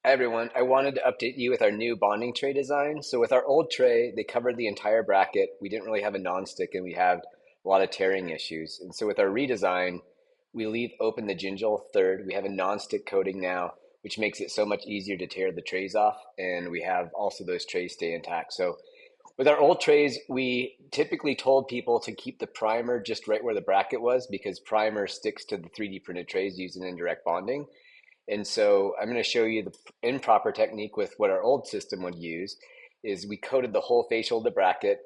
Hi everyone, I wanted to update you with our new bonding tray design. So with our old tray, they covered the entire bracket. We didn't really have a non-stick and we had a lot of tearing issues. And so with our redesign, we leave open the gingival third. We have a non-stick coating now, which makes it so much easier to tear the trays off. And we have also those trays stay intact. So with our old trays, we typically told people to keep the primer just right where the bracket was because primer sticks to the 3D printed trays using indirect bonding. And so I'm going to show you the improper technique with what our old system would use is we coated the whole facial of the bracket.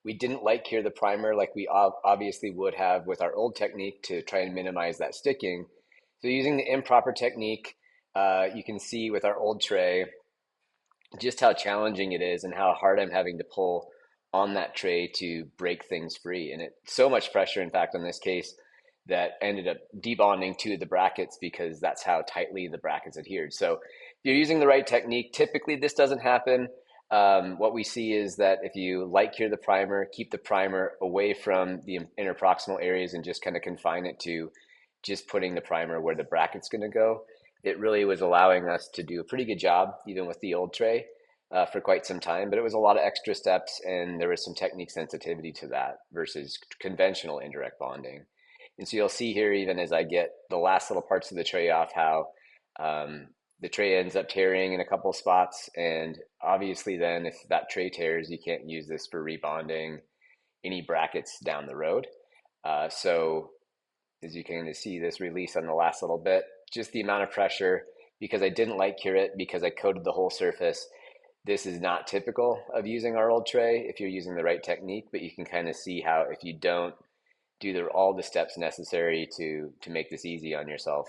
We didn't light cure the primer like we obviously would have with our old technique to try and minimize that sticking. So using the improper technique, you can see with our old tray just how challenging it is and how hard I'm having to pull on that tray to break things free. And it's so much pressure, in fact, on this case that ended up debonding two of the brackets because that's how tightly the brackets adhered. So if you're using the right technique, typically this doesn't happen. What we see is that if you light cure the primer, keep the primer away from the interproximal areas and just kind of confine it to just putting the primer where the bracket's going to go, it really was allowing us to do a pretty good job, even with the old tray, for quite some time. But it was a lot of extra steps, and there was some technique sensitivity to that versus conventional indirect bonding. And so you'll see here, even as I get the last little parts of the tray off, how the tray ends up tearing in a couple spots. And obviously, then if that tray tears, you can't use this for rebonding any brackets down the road. So as you can see this release on the last little bit, just the amount of pressure because I didn't light cure it because I coated the whole surface. This is not typical of using our old tray if you're using the right technique, but you can kind of see how if you don't do all the steps necessary to make this easy on yourself,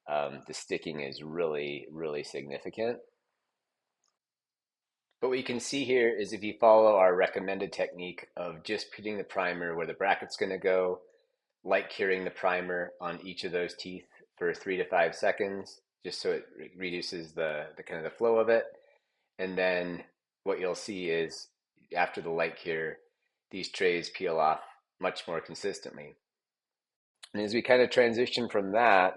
the sticking is really, really significant. But what you can see here is if you follow our recommended technique of just putting the primer where the bracket's going to go, light curing the primer on each of those teeth for 3 to 5 seconds, just so it reduces the kind of the flow of it. And then what you'll see is after the light cure, these trays peel off much more consistently. And as we kind of transition from that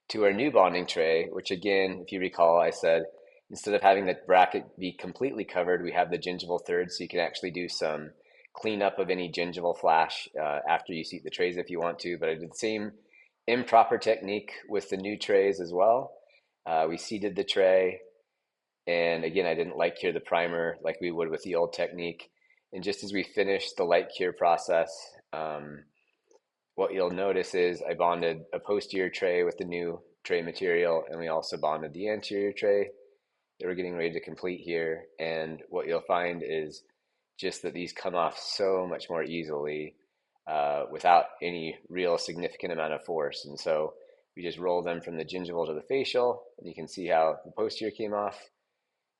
to our new bonding tray, which again, if you recall, I said instead of having the bracket be completely covered, we have the gingival third, so you can actually do some cleanup of any gingival flash after you seat the trays if you want to. But I did the same improper technique with the new trays as well. We seated the tray, and again, I didn't light cure the primer like we would with the old technique. And just as we finished the light cure process, what you'll notice is I bonded a posterior tray with the new tray material, and we also bonded the anterior tray that we're getting ready to complete here. And what you'll find is just that these come off so much more easily without any real significant amount of force. And so we just roll them from the gingival to the facial, and you can see how the posterior came off.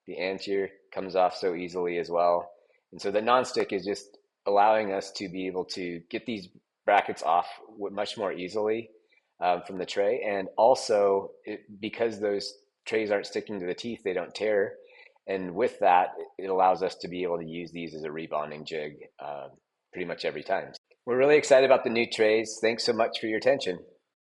The anterior comes off so easily as well. And so the nonstick is just allowing us to be able to get these brackets off much more easily from the tray. And also, because those trays aren't sticking to the teeth, they don't tear. And with that, it allows us to be able to use these as a rebonding jig pretty much every time. We're really excited about the new trays. Thanks so much for your attention.